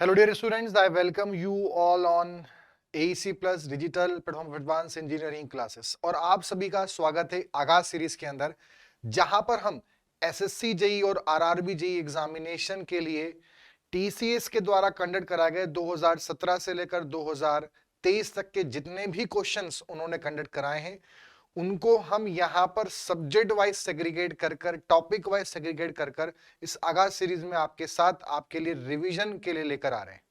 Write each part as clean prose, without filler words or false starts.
Hello dear students, I welcome you all on AEC Plus Digital Platform of Advanced Engineering Classes। और आप सभी का स्वागत है आगाज सीरीज के अंदर, जहां पर हम एसएससी जेई और आरआरबी जेई एग्जामिनेशन के लिए टीसीएस के द्वारा कंडक्ट कराए गए 2017 से लेकर 2023 तक के जितने भी क्वेश्चंस उन्होंने कंडक्ट कराए हैं उनको हम यहां पर सब्जेक्ट वाइज सेग्रीगेट कर कर, टॉपिक वाइज सेग्रीगेट कर कर इस आगाज सीरीज में आपके साथ आपके लिए रिवीजन के लिए लेकर आ रहे हैं।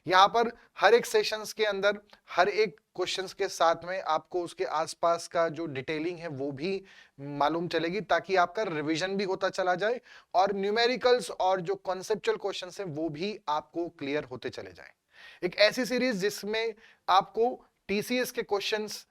यहां पर हर एक सेशंस के अंदर हर एक क्वेश्चंस के साथ में आपको उसके आसपास का जो डिटेलिंग है वो भी मालूम चलेगी, ताकि आपका रिवीजन भी होता चला जाए और न्यूमेरिकल्स और जो कॉन्सेप्चुअल क्वेश्चंस हैं वो भी आपको क्लियर होते चले जाएं। एक ऐसी सीरीज जिसमें आपको टीसीएस के क्वेश्चंस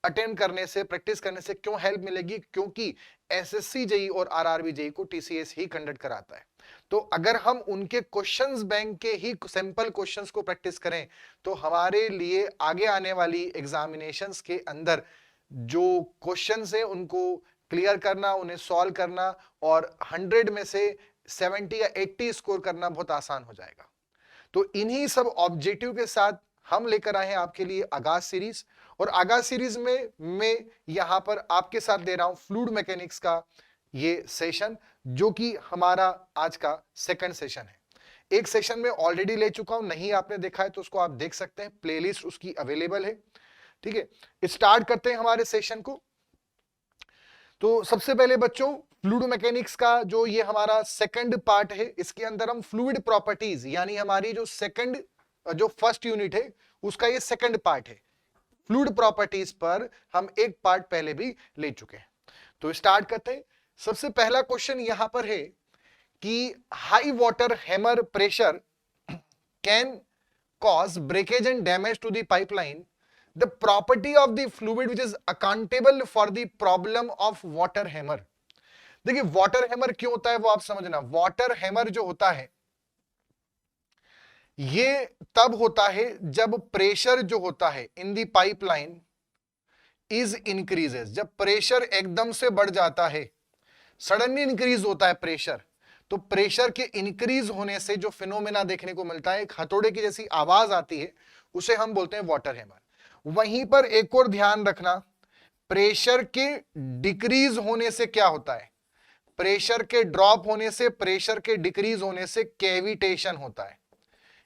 अटेम्प्ट करने से, प्रैक्टिस करने से क्यों हेल्प मिलेगी, क्योंकि एसएससी जेई और आरआरबी जेई को टीसीएस ही कंडक्ट कराता है। तो अगर हम उनके क्वेश्चंस बैंक के ही सिंपल क्वेश्चंस को प्रैक्टिस करें तो हमारे लिए आगे आने वाली एग्जामिनेशंस के अंदर जो क्वेश्चंस है उनको क्लियर करना, उन्हें सॉल्व करना और 100 में से 70 या 80 स्कोर करना बहुत आसान हो जाएगा। तो इन्हीं सब ऑब्जेक्टिव के साथ हम लेकर आए हैं आपके लिए आगाज सीरीज। और आगाज सीरीज में मैं यहां पर आपके साथ दे रहा हूं फ्लूइड मैकेनिक्स का ये सेशन, जो कि हमारा आज का सेकंड सेशन है। एक सेशन में ऑलरेडी ले चुका हूं, नहीं आपने देखा है तो उसको आप देख सकते हैं, प्लेलिस्ट उसकी अवेलेबल है। ठीक है, स्टार्ट करते हैं हमारे सेशन को। तो सबसे पहले बच्चों, फ्लूइड मैकेनिक्स का जो ये हमारा सेकंड पार्ट है, इसके अंदर हम फ्लूइड प्रॉपर्टीज यानी हमारी जो फर्स्ट यूनिट है उसका ये सेकंड पार्ट है। फ्लूइड प्रॉपर्टीज पर हम एक पार्ट पहले भी ले चुके हैं। तो स्टार्ट करते हैं। सबसे पहला क्वेश्चन यहां पर है कि high water hammer pressure can cause breakage and damage to the pipeline. The property of the fluid which is accountable for the problem of water hammer. देखिए, वाटर हैमर क्यों होता है वो आप समझना। वाटर हैमर जो होता है ये तब होता है जब प्रेशर जो होता है इन दी पाइपलाइन इज इंक्रीजेस। जब प्रेशर एकदम से बढ़ जाता है, सडनली इंक्रीज होता है प्रेशर, तो प्रेशर के इंक्रीज होने से जो फिनोमेना देखने को मिलता है, एक हथौड़े की जैसी आवाज आती है, उसे हम बोलते हैं वाटर हैमर। वहीं पर एक और ध्यान रखना, प्रेशर के डिक्रीज होने से क्या होता है, प्रेशर के ड्रॉप होने से, प्रेशर के डिक्रीज होने से कैविटेशन होता है।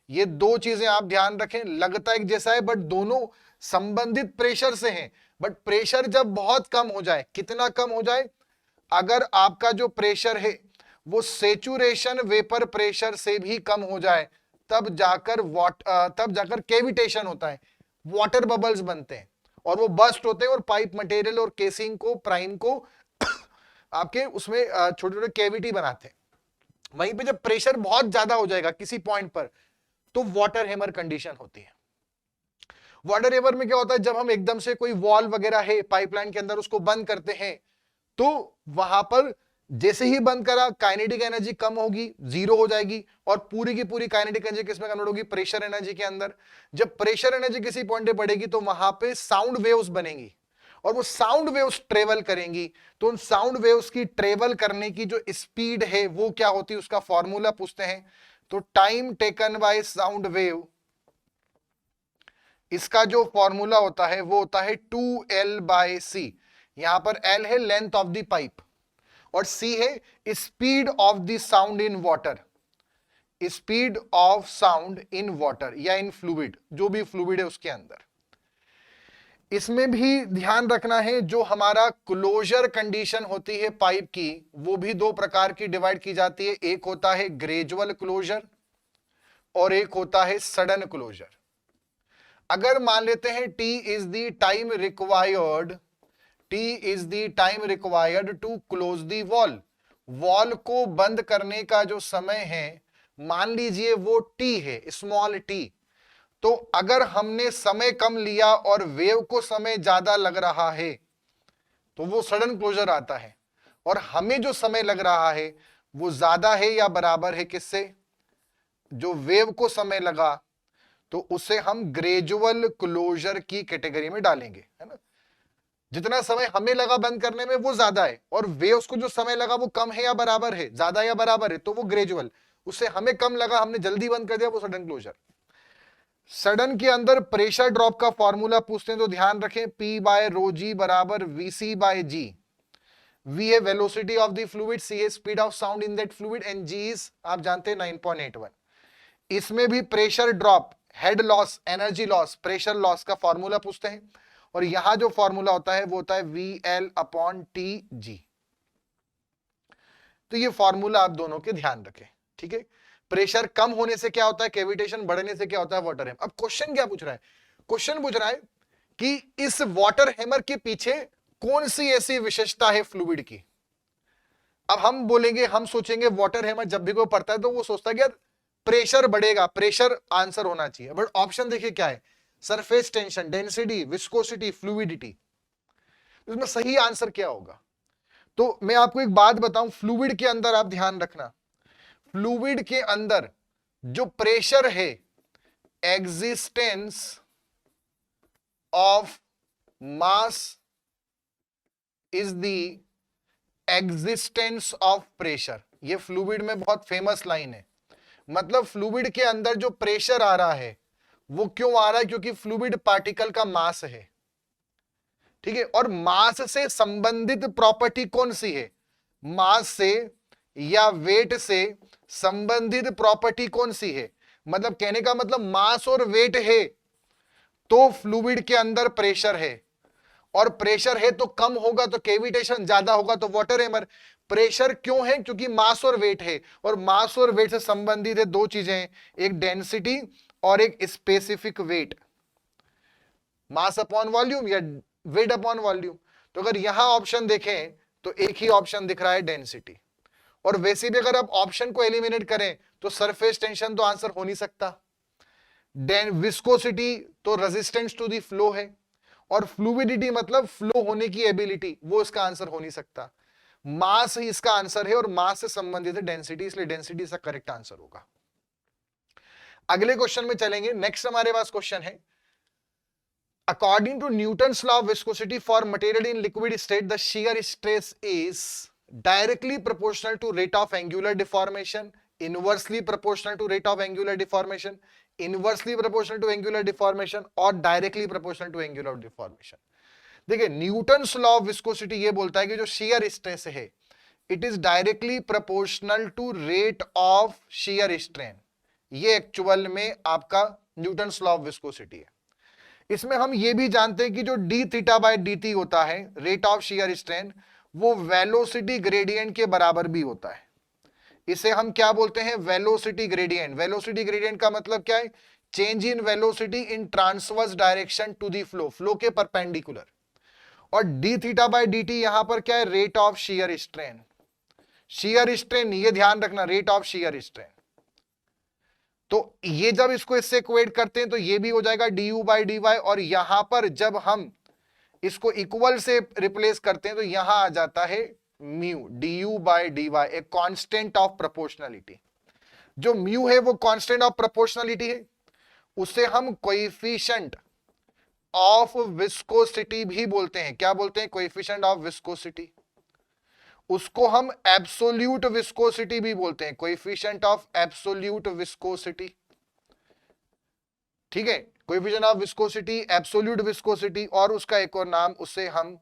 ये दो चीजें आप ध्यान रखें। लगता एक जैसा है बट दोनों संबंधित प्रेशर से हैं। बट प्रेशर जब बहुत कम हो जाए, कितना कम हो जाए, अगर आपका जो प्रेशर है वो सेचुरेशन वेपर प्रेशर से भी कम हो जाए, तब जाकर कैविटेशन होता है, वाटर बबल्स बनते हैं और वो बस्ट होते हैं और पाइप मटेरियल और केसिंग को, प्राइम को आपके उसमें छोटे छोटे कैविटी बनाते हैं। वहीं पे जब प्रेशर बहुत ज्यादा हो जाएगा किसी पॉइंट पर, तो वाटर हैमर कंडीशन होती है। वाटर हैमर में क्या होता है, जब हम एकदम से कोई वॉल्व वगैरह है पाइपलाइन के अंदर उसको बंद करते हैं, तो वहां पर जैसे ही बंद करा काइनेटिक एनर्जी कम होगी, जीरो हो जाएगी और पूरी की पूरी काइनेटिक एनर्जी किसमें कन्वर्ट होगी, प्रेशर एनर्जी के अंदर। जब प्रेशर एनर्जी किसी पॉइंट पे बढ़ेगी तो वहां पे साउंड वेव्स बनेंगी और वो साउंड वेव्स ट्रेवल करेंगी। तो उन साउंड वेव्स की ट्रेवल करने की जो स्पीड है वो क्या होती है, उसका फॉर्मूला पूछते हैं। तो time taken by sound wave, इसका जो फॉर्मूला होता है वो होता है 2L/c। यहां पर L है लेंथ ऑफ द पाइप और C है speed of the sound in water, speed of sound in water या इन फ्लूइड, जो भी फ्लूइड है उसके अंदर। इसमें भी ध्यान रखना है, जो हमारा क्लोजर कंडीशन होती है पाइप की, वो भी दो प्रकार की डिवाइड की जाती है। एक होता है ग्रेजुअल क्लोजर और एक होता है सडन क्लोजर। अगर मान लेते हैं T is the time required to close the valve, valve को बंद करने का जो समय है मान लीजिए वो T है, स्मॉल t। तो अगर हमने समय कम लिया और वेव को समय ज्यादा लग रहा है तो वो सडन क्लोजर आता है, और हमें जो समय लग रहा है वो ज्यादा है या बराबर है किससे, जो वेव को समय लगा, तो उसे हम ग्रेजुअल क्लोजर की कैटेगरी में डालेंगे, है ना। जितना समय हमें लगा बंद करने में वो ज्यादा है और वेव्स को जो समय लगा वो कम है या बराबर है, ज्यादा या बराबर है, तो वो ग्रेजुअल। उससे हमें कम लगा, हमने जल्दी बंद कर दिया, वो सडन क्लोजर। सडन के अंदर प्रेशर ड्रॉप का फॉर्मूला पूछते हैं तो ध्यान रखें, P बाय रो जी बराबर VC बाय G। V है velocity of the fluid, C है speed of sound in that fluid and G is आप जानते हैं 9.81। इसमें भी pressure drop, head loss, energy loss, pressure loss का फॉर्मूला पूछते हैं, और यहां जो फॉर्मूला होता है वो होता है VL/TG। तो ये फॉर्मूला आप दोनों के ध्यान रखें, ठीक है। प्रेशर कम होने से क्या होता है कैविटेशन, बढ़ने से क्या होता है वाटर हैमर। अब क्वेश्चन क्या पूछ रहा है, क्वेश्चन पूछ रहा है कि इस वाटर हैमर के पीछे कौन सी ऐसी विशेषता है फ्लूइड की। अब हम बोलेंगे, हम सोचेंगे वाटर हैमर जब भी कोई पढ़ता है तो वो सोचता है कि यार प्रेशर बढ़ेगा, प्रेशर आंसर होना चाहिए, बट ऑप्शन देखिए क्या है, surface tension, density, viscosity, fluidity. इसमें सही आंसर क्या होगा। तो मैं आपको एक बात बताऊं, फ्लूइड के अंदर आप ध्यान रखना, फ्लूइड के अंदर जो प्रेशर है, existence of mass is the existence of pressure. ये फ्लूइड में बहुत फेमस लाइन है। मतलब फ्लूइड के अंदर जो प्रेशर आ रहा है वो क्यों आ रहा है, क्योंकि फ्लूइड पार्टिकल का मास है, ठीक है। और मास से संबंधित प्रॉपर्टी कौन सी है, मास से या वेट से संबंधित प्रॉपर्टी कौन सी है। मतलब कहने का मतलब मास और वेट है तो फ्लूइड के अंदर प्रेशर है, और प्रेशर है तो कम होगा तो कैविटेशन, ज्यादा होगा तो वाटर हैमर। प्रेशर क्यों है, क्योंकि मास और वेट है, और मास और वेट से संबंधित है दो चीजें, एक डेंसिटी और एक specific weight, mass upon volume या वेट अपॉन वॉल्यूम। तो अगर यहां ऑप्शन देखें तो एक ही ऑप्शन दिख रहा है डेंसिटी, और वैसे भी अगर आप ऑप्शन को एलिमिनेट करें तो सरफेस टेंशन तो आंसर हो नहीं सकता, विस्कोसिटी तो रेजिस्टेंस टू द फ्लो है, और फ्लूइडिटी मतलब फ्लो होने की एबिलिटी, वो इसका आंसर हो नहीं सकता। मास ही इसका आंसर है, और मास से संबंधित है डेंसिटी, इसलिए डेंसिटी इसका करेक्ट आंसर होगा। अगले क्वेश्चन में चलेंगे। नेक्स्ट हमारे पास क्वेश्चन है, according to Newton's law of viscosity for material in liquid state, the shear stress is directly proportional to rate of angular deformation, inversely proportional to rate of angular deformation, inversely proportional to angular deformation, और directly proportional to angular deformation। देखिए Newton's law of viscosity ये बोलता है कि जो shear stress है it is directly proportional to rate of shear strain। ये actual में आपका न्यूटन्स लॉ ऑफ विस्कोसिटी है। इसमें हम ये भी जानते हैं कि जो D theta by D T होता है, रेट ऑफ शियर स्ट्रेन, वो वेलोसिटी ग्रेडियंट के बराबर भी होता है। इसे हम क्या बोलते हैं, वेलोसिटी ग्रेडियंट। वेलोसिटी ग्रेडियंट का मतलब क्या है, change in velocity in transverse direction to the flow, flow के परपेंडिकुलर। और D theta by D T यहां पर क्या है, rate of shear strain. Shear strain ये ध्यान रखना, रेट ऑफ शियर स्ट्रेन। तो ये जब इसको इससे इक्वेट करते हैं तो ये भी हो जाएगा du बाई डी वाई, और यहां पर जब हम इसको इक्वल से रिप्लेस करते हैं तो यहां आ जाता है mu, du by D Y, एक कांस्टेंट ऑफ प्रोपोर्शनलिटी। जो म्यू है वो कांस्टेंट ऑफ प्रोपोर्शनलिटी है, उसे हम कोएफिशिएंट ऑफ विस्कोसिटी भी बोलते हैं। क्या बोलते हैं, कोएफिशिएंट ऑफ विस्कोसिटी। उसको हम एब्सोल्यूट विस्कोसिटी भी बोलते हैं, कोएफिशिएंट ऑफ एब्सोल्यूट विस्कोसिटी, ठीक है। Coefficient of viscosity, absolute viscosity, और उसका एक और नाम, उसे हम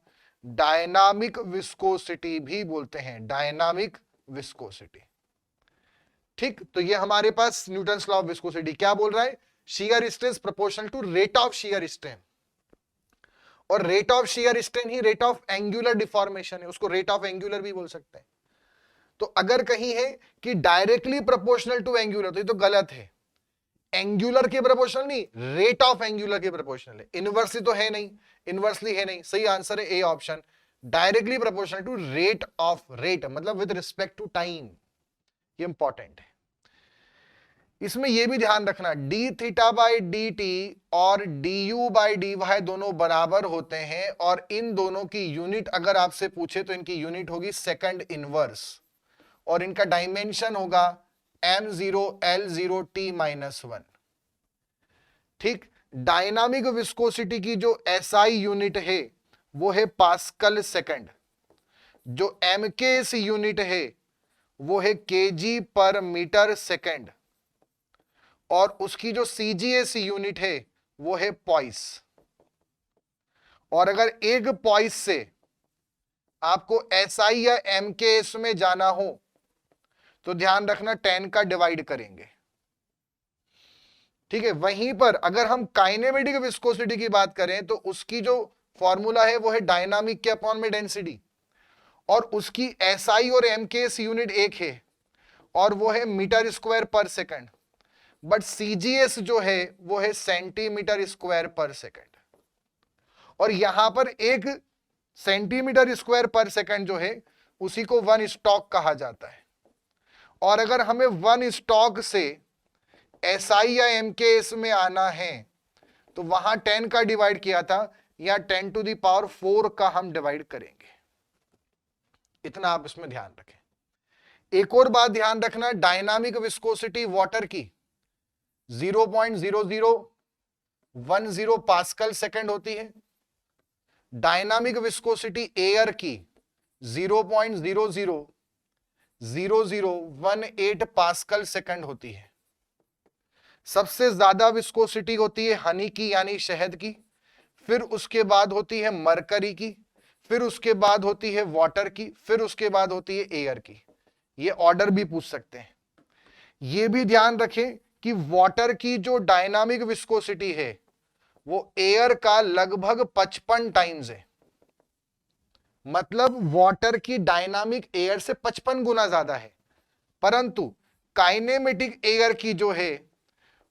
डायनामिक विस्कोसिटी भी बोलते हैं, डायनामिक विस्कोसिटी, ठीक। तो ये हमारे पास न्यूटन्स लॉ ऑफ विस्कोसिटी क्या बोल रहा है, shear stress proportional to rate of shear strain, और रेट ऑफ शियर स्ट्रेन ही रेट ऑफ एंगुलर डिफॉर्मेशन है, उसको रेट ऑफ एंगुलर भी बोल सकते हैं। तो अगर कहीं है कि डायरेक्टली प्रोपोर्शनल टू एंगुलर तो ये तो गलत है, एंगुलर के प्रोपोर्शनल नहीं, रेट ऑफ एंगुलर के प्रोपोर्शनल है। इनवर्सली तो है नहीं, इनवर्सली है नहीं, सही आंसर है A option, directly proportional to rate of, rate मतलब विद रिस्पेक्ट टू टाइम, ये इंपॉर्टेंट है। इसमें यह भी ध्यान रखना, d theta by d t और d u by D y दोनों बराबर होते हैं, और इन दोनों की यूनिट अगर आपसे पूछे तो इनकी यूनिट होगी सेकंड इनवर्स, और इनका डायमेंशन होगा m0 l0 t -1, ठीक। डायनामिक विस्कोसिटी की जो SI यूनिट है वो है पास्कल सेकंड, जो MKS यूनिट है वो है केजी पर मीटर सेकेंड, और उसकी जो सीजीएस यूनिट है वो है पॉइस। और अगर एक पॉइस से आपको एसआई या एमकेएस में जाना हो तो ध्यान रखना 10 का डिवाइड करेंगे, ठीक है। वहीं पर अगर हम काइनेमेटिक विस्कोसिटी की बात करें तो उसकी जो फॉर्मूला है वो है डायनामिक के अपॉन में डेंसिटी, और उसकी एसआई और एमकेएस यूनिट एक है और वो है मीटर स्क्वायर पर सेकंड, बट सीजीएस जो है वो है सेंटीमीटर स्क्वायर पर सेकंड। और यहां पर एक सेंटीमीटर स्क्वायर पर सेकंड जो है उसी को 1 स्टॉक कहा जाता है। और अगर हमें 1 स्टॉक से एसआई या एमकेएस में आना है तो वहां 10 का डिवाइड किया था, या 10 टू द पावर 4 का हम डिवाइड करेंगे। इतना आप इसमें ध्यान रखें। एक और बात ध्यान रखना, डायनामिक विस्कोसिटी वाटर की 0.0010 पास्कल सेकंड होती है, डायनामिक विस्कोसिटी एयर की 0.000018 पास्कल सेकंड होती है। सबसे ज्यादा विस्कोसिटी होती है हनी की यानी शहद की, फिर उसके बाद होती है मरकरी की, फिर उसके बाद होती है वाटर की, फिर उसके बाद होती है एयर की। ये ऑर्डर भी पूछ सकते हैं। ये भी ध्यान रखें कि वाटर की जो डायनामिक विस्कोसिटी है वो एयर का लगभग 55 टाइम्स है। मतलब वाटर की डायनामिक एयर से 55 गुना ज्यादा है, परंतु काइनेमेटिक एयर की जो है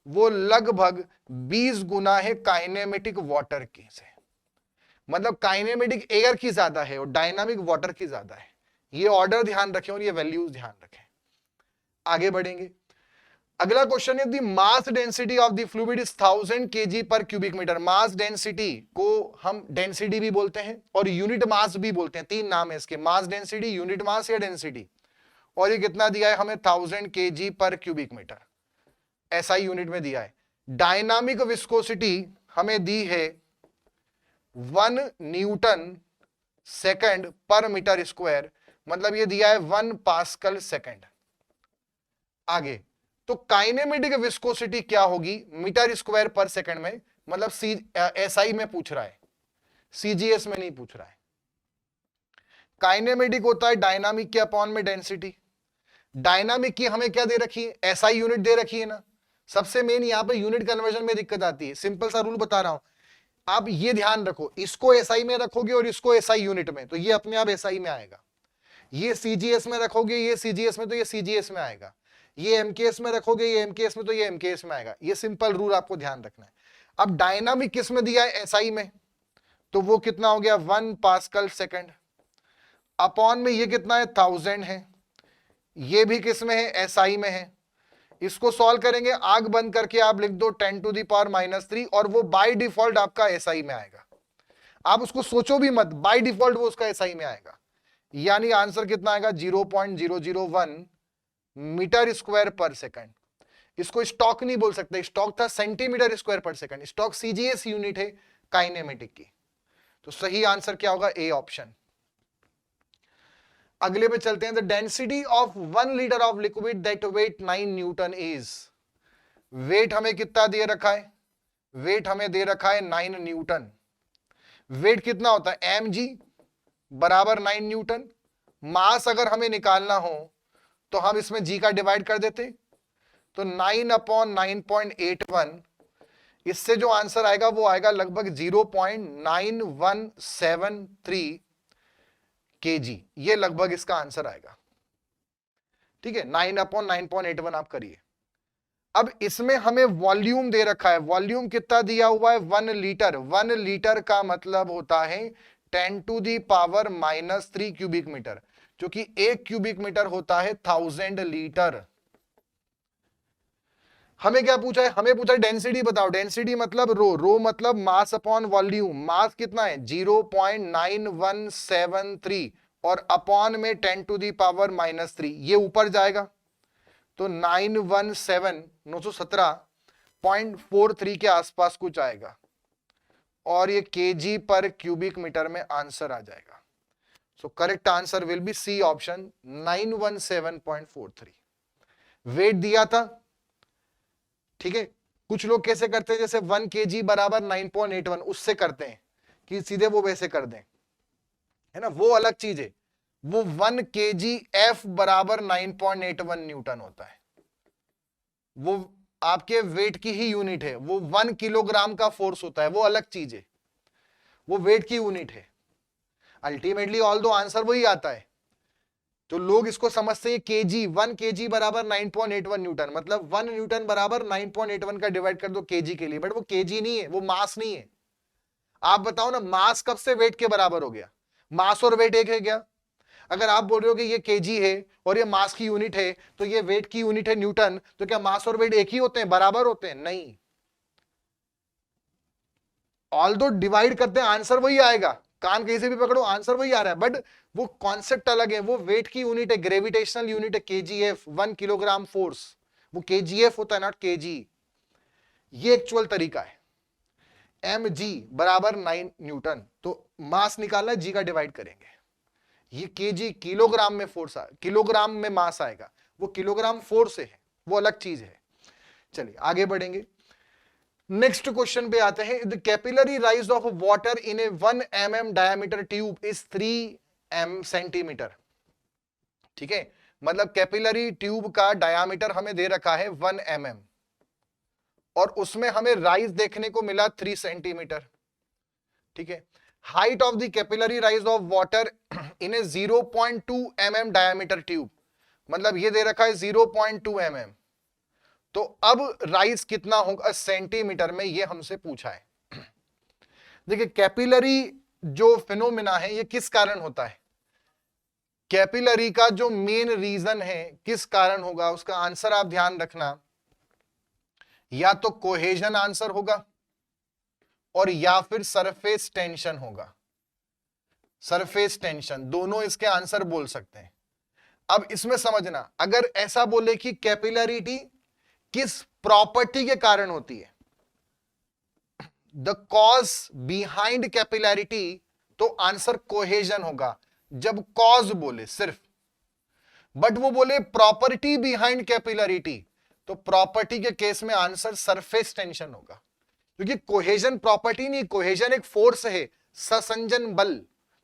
वो लगभग 20 गुना है काइनेमेटिक वाटर की से। मतलब काइनेमेटिक एयर की ज्यादा है और डायनामिक वाटर की ज्यादा है। ये ऑर्डर ध्यान रखें और ये वैल्यूज ध्यान रखें। आगे बढ़ेंगे। अगला क्वेश्चन है, the mass density of the fluid is 1000 KG पर क्यूबिक मीटर। मास डेंसिटी को हम डेंसिटी भी बोलते हैं और यूनिट मास भी बोलते हैं, तीन नाम है इसके, मास डेंसिटी, यूनिट मास या डेंसिटी। और ये कितना दिया है हमें, 1000 केजी पर क्यूबिक मीटर, ऐसा यूनिट में दिया है। डायनामिक विस्कोसिटी हमें दी है 1 न्यूटन सेकंड पर मीटर स्क्वायर, मतलब ये दिया है 1 पास्कल सेकंड। आगे तो काइनेमेटिक विस्कोसिटी क्या होगी मीटर स्क्वायर पर सेकंड में, मतलब एसआई में पूछ रहा है, सीजीएस में नहीं पूछ रहा है। काइनेमेटिक होता है डायनामिक के अपॉन में डेंसिटी। डायनामिक की हमें क्या दे रखी है, एसआई यूनिट दे रखी है ना। सबसे मेन यहां पे यूनिट कन्वर्जन में दिक्कत आती है। सिंपल सा रूल बता रहा हूं, आप ये ध्यान रखो, इसको एसआई में रखोगे और इसको एसआई यूनिट में तो ये अपने आप एसआई में आएगा। ये सीजीएस में रखोगे, ये सीजीएस में तो ये सीजीएस में आएगा। ये एमकेएस में रखोगे, ये एमकेएस में तो ये एमकेएस में आएगा। ये सिंपल रूल आपको ध्यान रखना है। अब डायनामिक किस में दिया है, एसआई में, तो वो कितना हो गया 1 पास्कल सेकंड। अपॉन में ये कितना है 1000 है, ये भी किस में है, एसआई में है। इसको सॉल्व करेंगे, आग बंद करके आप लिख दो 10 टू द पावर -3 और वो बाय डिफॉल्ट आपका एसआई में आएगा। आप उसको सोचो भी मत, बाय डिफॉल्ट वो उसका एसआई में आएगा। यानी आंसर कितना आएगा 0.001 मीटर स्क्वायर पर सेकंड। इसको स्टॉक नहीं बोल सकते, स्टॉक था सेंटीमीटर स्क्वायर पर सेकंड। स्टॉक सीजीएस यूनिट है काइनेमेटिक की। तो सही आंसर क्या होगा, ए ऑप्शन। अगले पे चलते हैं। The density of 1 litre of liquid that weight 9 newton is. Weight हमें कितना दे रखा है, वेट हमें दे रखा है 9 न्यूटन। वेट कितना होता है, mg बराबर 9 न्यूटन। मास अगर हमें निकालना हो तो हम इसमें g का डिवाइड कर देते, तो 9/9.81। इससे जो आंसर आएगा वो आएगा लगभग 0.9173 kg। ये लगभग इसका आंसर आएगा, ठीक है। 9/9.81 आप करिए। अब इसमें हमें वॉल्यूम दे रखा है, वॉल्यूम कितना दिया हुआ है 1 लीटर। 1 लीटर का मतलब होता है 10 to the power -3 cubic metre, क्योंकि 1 क्यूबिक मीटर होता है 1000 लीटर। हमें क्या पूछा है, हमें पूछा है डेंसिटी बताओ। डेंसिटी मतलब रो, रो मतलब मास अपॉन वॉल्यूम। मास कितना है 0.9173 और अपॉन में 10 टू दी पावर -3, ये ऊपर जाएगा तो 917.43 के आसपास कुछ आएगा और ये केजी पर क्यूबिक मीटर में आंसर आ जाएगा। So correct answer will be C option 917.43। Weight दिया था, ठीक है। कुछ लोग कैसे करते हैं, जैसे 1 kg बराबर 9.81 उससे करते हैं कि सीधे वो वैसे कर दें, है ना, वो अलग चीज है। वो 1 kg F बराबर 9.81 न्यूटन होता है, वो आपके वेट की ही यूनिट है। वो 1 किलोग्राम का फोर्स होता है, वो अलग चीज है, वो वेट की यूनिट है। अल्टीमेटली ऑल दो आंसर वही आता है। तो लोग इसको समझते हैं केजी, 1 केजी बराबर 9.81 न्यूटन, मतलब 1 न्यूटन बराबर 9.81 का डिवाइड कर दो केजी के लिए, बट वो केजी नहीं है, वो मास नहीं है। आप बताओ ना, मास कब से वेट के बराबर हो गया? मास और वेट एक है क्या? अगर आप बोल रहे हो कि ये केजी है और ये मास की यूनिट है, तो ये वेट की यूनिट है न्यूटन, तो क्या मास और वेट एक ही होते हैं, बराबर होते हैं? नहीं। ऑल दो डिवाइड करते हैं आंसर वही आएगा, कान कहीं से भी पकड़ो आंसर वही आ रहा है, बट वो कॉन्सेप्ट अलग है। वो वेट की यूनिट है, ग्रेविटेशनल यूनिट है केजीएफ, 1 किलोग्राम फोर्स, वो केजीएफ होता है, नॉट केजी। ये एक्चुअल तरीका है। एम जी बराबर 9 न्यूटन, तो मास निकालना है, जी का डिवाइड करेंगे। ये केजी किलोग्राम में फोर्स किलोग्राम में मास आएगा, वो किलोग्राम फोर्स है, वो अलग चीज है। चलिए आगे बढ़ेंगे। नेक्स्ट क्वेश्चन पे आते हैं। The capillary rise of water in A 1 mm diameter tube is 3 centimetre. ठीक है, मतलब कैपिलरी ट्यूब का डायमीटर हमें दे रखा है 1 mm और उसमें हमें राइज देखने को मिला 3 सेंटीमीटर। ठीक है, height of the capillary rise of water in A 0.2 mm diameter tube, मतलब ये दे रखा है 0.2 mm। तो अब राइज कितना होगा सेंटीमीटर में, ये हमसे पूछा है। देखिए कैपिलरी जो फिनोमिना है ये किस कारण होता है? कैपिलरी का जो मेन रीजन है किस कारण होगा, उसका आंसर आप ध्यान रखना, या तो कोहेजन आंसर होगा और या फिर सरफेस टेंशन होगा। सरफेस टेंशन, दोनों इसके आंसर बोल सकते हैं। अब इसमें समझना, अगर ऐसा बोले कि कैपिलरिटी किस प्रॉपर्टी के कारण होती है, द कॉज बिहाइंड कैपिलरिटी, तो आंसर कोहेजन होगा जब कॉज बोले सिर्फ। बट वो बोले प्रॉपर्टी बिहाइंड कैपिलरिटी, तो प्रॉपर्टी के केस में आंसर सरफेस टेंशन होगा, क्योंकि कोहेजन प्रॉपर्टी नहीं, कोहेजन एक फोर्स है, ससंजन बल।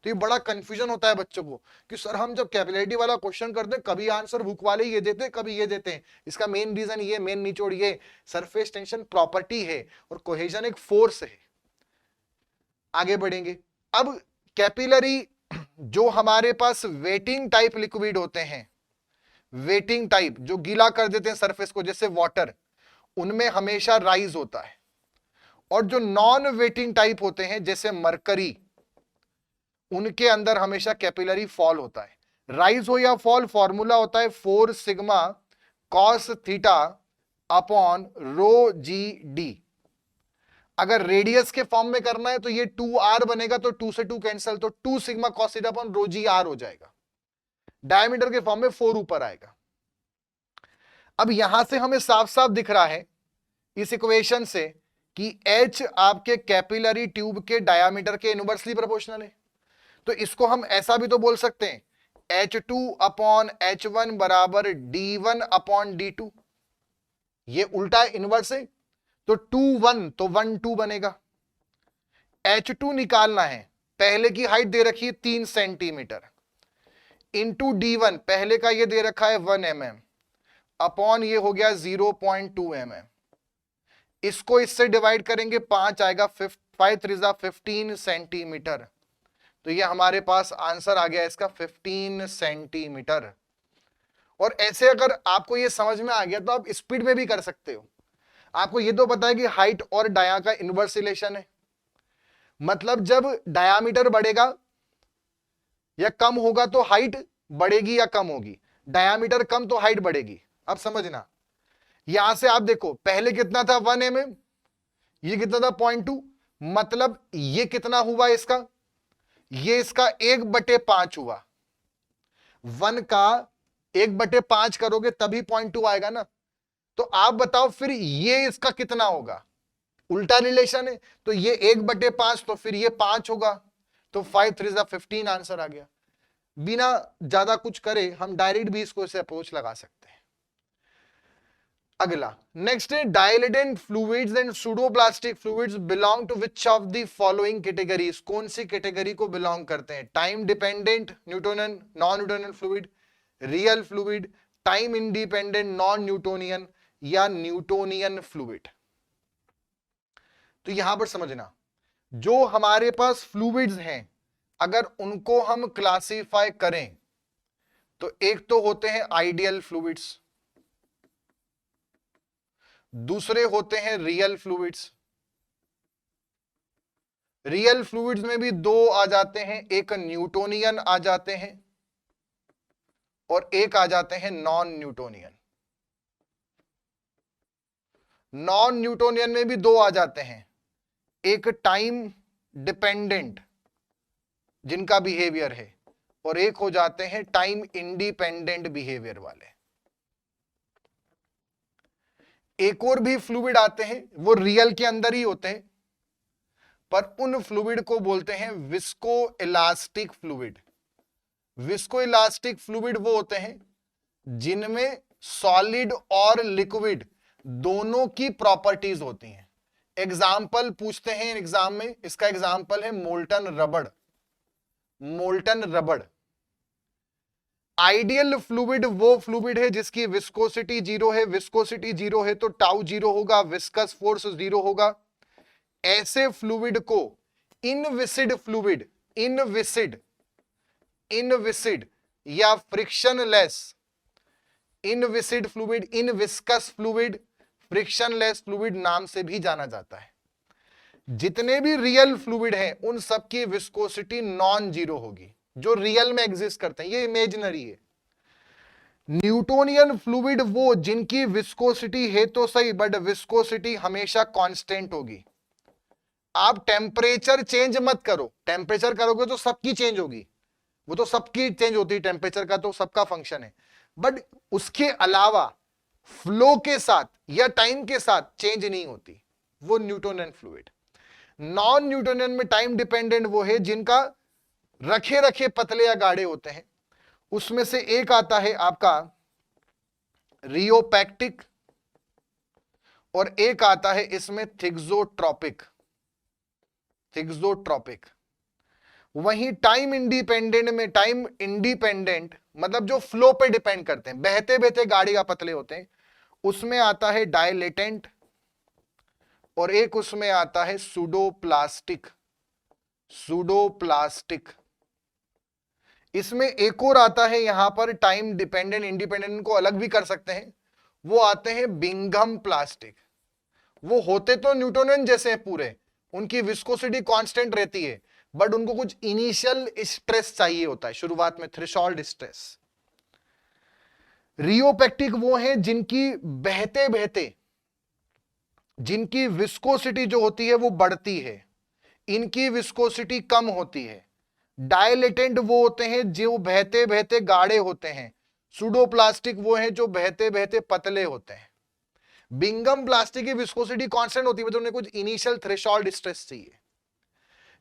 तो ये बड़ा कंफ्यूजन होता है बच्चों को कि सर हम जब कैपिलरिटी वाला क्वेश्चन करते हैं कभी आंसर बुक वाले ये देते हैं कभी ये देते हैं। इसका मेन रीजन ये, मेन निचोड़ ये, सरफेस टेंशन प्रॉपर्टी है और कोहेजन एक फोर्स है। आगे बढ़ेंगे। अब कैपिलरी जो हमारे पास वेटिंग टाइप लिक्विड होते हैं, वेटिंग टाइप जो गीला कर देते हैं सरफेस को, जैसे वाटर, उनमें हमेशा राइज होता है। और जो नॉन वेटिंग टाइप होते हैं जैसे मरकरी, उनके अंदर हमेशा कैपिलरी फॉल होता है। राइज हो या फॉल, फॉर्मूला होता है 4 sigma cos theta upon rho G D. अगर रेडियस के फॉर्म में करना है तो ये 2r बनेगा, तो 2 से 2 कैंसिल, तो 2 sigma cos theta upon rho G R हो जाएगा। डायमीटर के फॉर्म में 4 ऊपर आएगा। अब यहां से हमें साफ साफ दिख रहा है इस इक्वेशन से कि h आपके कैपिलरी ट्यूब के डायमीटर के इनवर्सली प्रोपोर्शनल है। तो इसको हम ऐसा भी तो बोल सकते हैं, H2 अपॉन H1 बराबर D1 अपॉन D2। ये उल्टा इनवर्स है, तो 2 1 तो 1 2 बनेगा। H2 निकालना है, पहले की हाइट दे रखी है 3 सेंटीमीटर, इंटू D1, पहले का ये दे रखा है 1 mm, अपॉन ये हो गया 0.2 mm। इसको इससे डिवाइड करेंगे, 5 आएगा, 5 3 15 सेंटीमीटर। तो ये हमारे पास आंसर आ गया इसका 15 सेंटीमीटर। और ऐसे अगर आपको ये समझ में आ गया तो आप स्पीड में भी कर सकते हो। आपको ये तो पता है कि हाइट और डाया का इनवर्स रिलेशन है, मतलब जब डायामीटर बढ़ेगा या कम होगा तो हाइट बढ़ेगी या कम होगी, डायामीटर कम तो हाइट बढ़ेगी। अब समझना, यहां से आप देखो पहले कितना था 1 mm, ये कितना था 0.2, मतलब ये कितना हुआ इसका, ये इसका 1/5 हुआ। 1 का 1/5 करोगे तभी 0.2 आएगा ना। तो आप बताओ फिर ये इसका कितना होगा, उल्टा रिलेशन है, तो ये 1/5 तो फिर ये 5 होगा, तो 5 3 15 आंसर आ गया। बिना ज्यादा कुछ करे हम डायरेक्ट भी इसको इसे अप्रोच लगा सकते हैं। अगला नेक्स्ट है dilatant fluids and pseudoplastic fluids belong to which of the following categories, कौन सी कैटेगरी को बिलोंग करते हैं? Time dependent Newtonian non Newtonian fluid, real fluid, time independent non Newtonian या न्यूटोनियन फ्लूइड। तो यहां पर समझना, जो हमारे पास फ्लूइड्स हैं अगर उनको हम क्लासिफाई करें तो एक तो होते हैं आइडियल फ्लूइड्स, दूसरे होते हैं रियल फ्लूइड्स। रियल फ्लूइड्स में भी दो आ जाते हैं, एक न्यूटोनियन आ जाते हैं और एक आ जाते हैं नॉन न्यूटोनियन। नॉन न्यूटोनियन में भी दो आ जाते हैं, एक टाइम डिपेंडेंट जिनका बिहेवियर है और एक हो जाते हैं टाइम इंडिपेंडेंट बिहेवियर वाले। एक और भी फ्लूइड आते हैं, वो रियल के अंदर ही होते हैं, पर उन फ्लूइड को बोलते हैं visco elastic fluid. Visco elastic fluid वो होते हैं जिनमें सॉलिड और लिक्विड दोनों की प्रॉपर्टीज होती हैं। एग्जाम्पल पूछते हैं एग्जाम में, इसका एग्जाम्पल है मोल्टन रबड़। मोल्टन रबड़। आइडियल फ्लूइड वो फ्लूइड है जिसकी विस्कोसिटी जीरो है, विस्कोसिटी जीरो है तो टाउ जीरो होगा, विस्कस फोर्स जीरो होगा। ऐसे फ्लूइड को इनविसिड फ्लूइड, इनविसिड या frictionless, inviscid fluid, inviscous fluid, frictionless fluid नाम से भी जाना जाता है। जितने भी रियल फ्लूइड हैं उन सबकी विस्कोसिटी नॉन जीरो होगी, जो रियल में एग्जिस्ट करते हैं, ये इमेजिनरी है। न्यूटोनियन फ्लूइड वो जिनकी विस्कोसिटी है तो सही बट विस्कोसिटी हमेशा कांस्टेंट होगी। आप टेम्परेचर चेंज मत करो, टेम्परेचर करोगे तो सबकी चेंज होगी, वो तो सबकी चेंज होती है, टेम्परेचर का तो सबका फंक्शन है, बट उसके अलावा फ्लो के साथ या टाइम के साथ चेंज नहीं होती, वो न्यूटोनियन फ्लूइड। नॉन न्यूटोनियन में टाइम डिपेंडेंट वो है जिनका रखे रखे पतले या गाढ़े होते हैं। उसमें से एक आता है आपका रियोपैक्टिक और एक आता है इसमें थिक्सोट्रोपिक। थिक्सोट्रोपिक। वहीं टाइम इंडिपेंडेंट में, टाइम इंडिपेंडेंट मतलब जो फ्लो पे डिपेंड करते हैं, बहते बहते गाढ़े या पतले होते हैं, उसमें आता है डायलेटेंट और एक उसमें आता है सूडोप्लास्टिक। सूडोप्लास्टिक। इसमें एक और आता है यहां पर टाइम डिपेंडेंट इंडिपेंडेंट को अलग भी कर सकते हैं, वो आते हैं बिंघम प्लास्टिक। वो होते तो न्यूटोनियन जैसे हैं पूरे, उनकी विस्कोसिटी कांस्टेंट रहती है बट उनको कुछ इनिशियल स्ट्रेस चाहिए होता है शुरुआत में, थ्रेशोल्ड स्ट्रेस। रियोपैक्टिक वो हैं जिनकी बहते बहते जिनकी विस्कोसिटी जो होती है वो बढ़ती है, इनकी विस्कोसिटी कम होती है। डायलेटेंट वो होते हैं जो बहते बहते गाढ़े होते हैं। सूडोप्लास्टिक वो हैं जो बहते बहते पतले होते हैं। बिंगम प्लास्टिक की विस्कोसिटी कांस्टेंट होती है, उन्हें कुछ इनिशियल थ्रेशोल्ड स्ट्रेस चाहिए।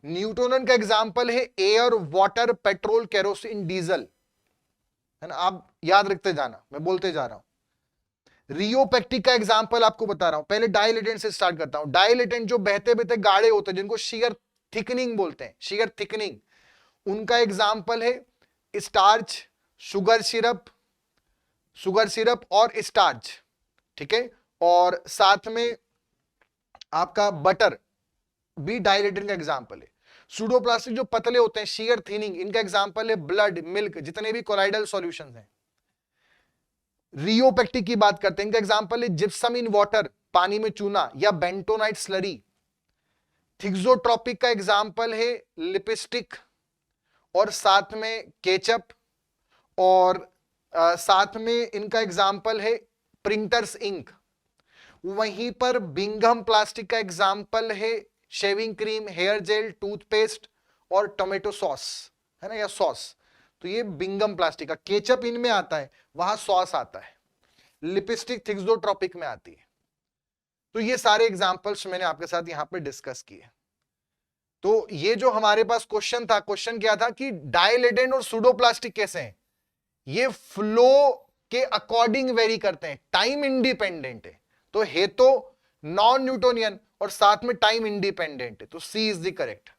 न्यूटोनियन का एग्जांपल है air, water, petrol, kerosene, diesel, है ना, आप याद रखते जाना, मैं बोलते जा रहा हूं। रियोपैक्टिक का एग्जांपल आपको बता रहा हूं, पहले डायलेटेंट से स्टार्ट करता हूं। डायलेटेंट जो बहते बहते गाढ़े होते हैं, जिनको शेयर थिकनिंग बोलते हैं, शेयर थिकनिंग, उनका एग्जांपल है स्टार्च, शुगर सिरप और स्टार्च, ठीक है। और साथ में आपका बटर भी डायलेटेंट का एग्जांपल है। सूडोप्लास्टिक जो पतले होते हैं, शेयर थिनिंग, इनका एग्जांपल है ब्लड, मिल्क, जितने भी कोलाइडल सॉल्यूशंस हैं। रियोपैक्टिक की बात करते हैं, इनका एग्जांपल है जिप्सम इन वाटर, पानी में चूना, या बेंटोनाइट स्लरी। थिक्सोट्रोपिक का एग्जांपल है लिपस्टिक और साथ में केचप, और साथ में इनका एग्जांपल है प्रिंटर्स इंक। वहीं पर बिंघम प्लास्टिक का एग्जांपल है shaving cream, hair gel, toothpaste और टोमेटो सॉस, है ना, या सॉस। तो ये बिंघम प्लास्टिक का। केचप इनमें आता है, वहां सॉस आता है। लिपस्टिक थिक्सोट्रोपिक में आती है। तो ये सारे एग्जांपल्स मैंने आपके साथ यहां पे डिस्कस किए। तो ये जो हमारे पास क्वेश्चन था, क्वेश्चन क्या था कि डायलेटेंट और सुडोप्लास्टिक कैसे हैं, ये फ्लो के अकॉर्डिंग वेरी करते हैं, टाइम इंडिपेंडेंट है, तो है तो नॉन न्यूटोनियन और साथ में टाइम इंडिपेंडेंट है, तो C is the correct.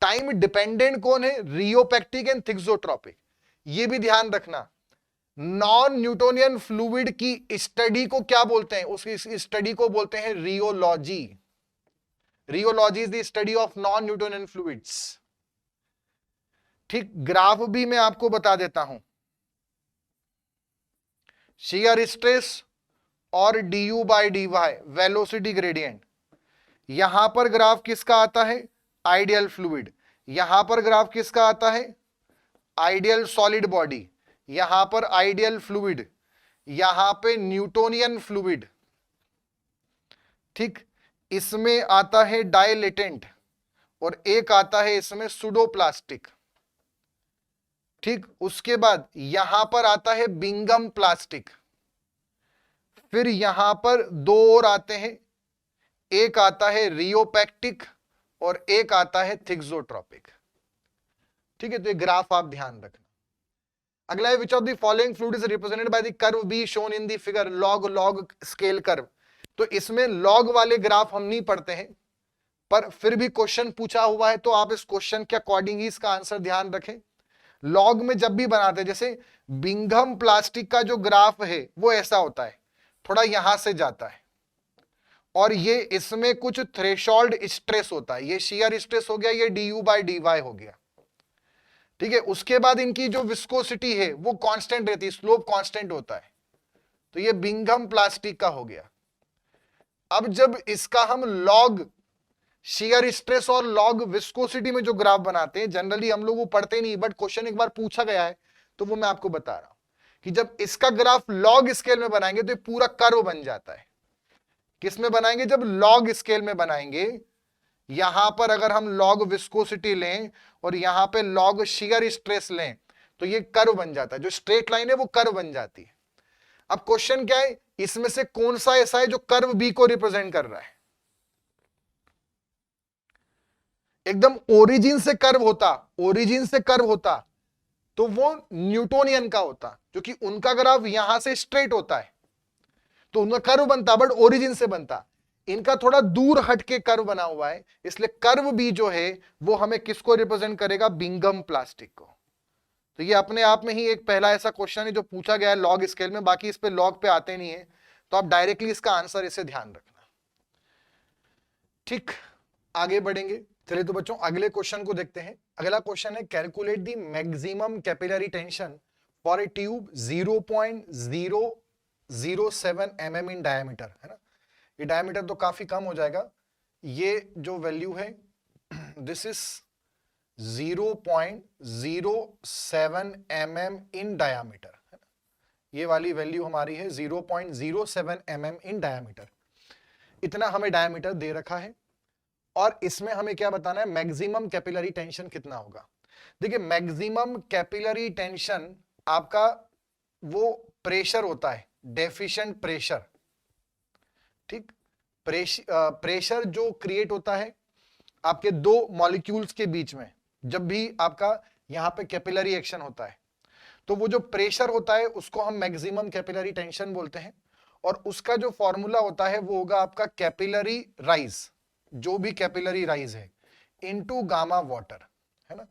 Time dependent कौन है, रियोपेक्टिक एंड थिक्सोट्रोपिक। ये भी ध्यान रखना, नॉन न्यूटोनियन फ्लूइड की स्टडी को क्या बोलते हैं, उसकी स्टडी को बोलते हैं rheology. Rheology is the study of non Newtonian fluids. ठीक, ग्राफ भी मैं आपको बता देता हूं, शियर स्ट्रेस और du by dy velocity gradient. यहां पर ग्राफ किसका आता है, आइडियल फ्लूइड। यहां पर ग्राफ किसका आता है, आइडियल सॉलिड बॉडी। यहां पर आइडियल फ्लूइड, यहां पे न्यूटोनियन फ्लूइड। ठीक, इसमें आता है डायलेटेंट और एक आता है इसमें सुडोप्लास्टिक। ठीक, उसके बाद यहां पर आता है बिंगम प्लास्टिक। फिर यहां पर दो और आते हैं, एक आता है रियोपेक्टिक और एक आता है थिक्सोट्रोपिक। ठीक है, तो ये ग्राफ आप ध्यान रखना। अगला है विच of the following fluid is represented by the curve be shown in the figure, log scale curve. तो इसमें लॉग वाले ग्राफ हम नहीं पढ़ते हैं, पर फिर भी क्वेश्चन पूछा हुआ है तो आप इस क्वेश्चन के अकॉर्डिंग ही इसका आंसर ध्यान रखें। लॉग में जब भी बनाते हैं, जैसे बिंघम प्लास्टिक का जो ग्राफ है वो ऐसा होता है, थोड़ा यहां से जाता है और ये इसमें कुछ थ्रेशोल्ड स्ट्रेस होता है, ये शियर स्ट्रेस हो गया, ये du बाई dy हो गया। ठीक है, उसके बाद इनकी जो विस्कोसिटी है वो कांस्टेंट रहती है, स्लोप कांस्टेंट होता है, तो ये बिंघम प्लास्टिक का हो गया। अब जब इसका हम लॉग शियर स्ट्रेस और लॉग विस्कोसिटी में जो ग्राफ बनाते हैं, जनरली हम लोग वो पढ़ते नहीं, बट क्वेश्चन एक बार पूछा गया है तो वो मैं आपको बता रहा हूं कि जब इसका ग्राफ लॉग स्केल में बनाएंगे तो ये पूरा कर्व बन जाता है। किस में बनाएंगे, जब लॉग स्केल में बनाएंगे, यहां पर अगर हम लॉग विस्कोसिटी लें और यहां पे लॉग शियर स्ट्रेस लें तो ये कर्व बन जाता है, जो स्ट्रेट लाइन है वो कर्व बन जाती है। अब क्वेश्चन क्या है, इसमें से कौन सा ऐसा है जो कर्व बी को रिप्रेजेंट कर रहा है। एकदम ओरिजिन से कर्व होता, ओरिजिन से कर्व होता तो वो न्यूटोनियन का होता, क्योंकि उनका ग्राफ यहां से स्ट्रेट होता है तो उनका कर्व बनता, बट ओरिजिन से बनता। इनका थोड़ा दूर हट के कर्व बना हुआ है, इसलिए कर्व भी जो है वो हमें किसको रिप्रेजेंट करेगा, बिंघम प्लास्टिक को। तो ये अपने आप में ही एक पहला ऐसा क्वेश्चन है जो पूछा गया है लॉग स्केल में, बाकी इस पे लॉग पे आते नहीं है, तो आप डायरेक्टली इसका आंसर इसे ध्यान रखना। ठीक, आगे बढ़ेंगे। चलिए तो बच्चों अगले क्वेश्चन को देखते हैं। अगला क्वेश्चन है calculate the maximum capillary tension for a tube 0.007 mm in diameter, है ना। ये डायमीटर तो काफी कम हो जाएगा, ये जो वैल्यू है this is 0.07 mm in diameter, है ना। ये वाली वैल्यू हमारी है 0.07 mm इन डायमीटर। इतना हमें डायमीटर दे रखा है और इसमें हमें क्या बताना है, मैक्सिमम कैपिलरी टेंशन कितना होगा। देखिए मैक्सिमम कैपिलरी टेंशन आपका वो प्रेशर होता है, डेफिशिएंट प्रेशर। ठीक, प्रेशर जो क्रिएट होता है आपके दो मॉलिक्यूल्स के बीच में, जब भी आपका यहां पे कैपिलरी एक्शन होता है तो वो जो प्रेशर होता है उसको हम मैक्सिमम कैपिलरी टेंशन बोलते हैं। और उसका जो फॉर्मूला होता है वो होगा आपका कैपिलरी राइज, जो भी कैपिलरी राइज है, इनटू गामा वाटर, है ना।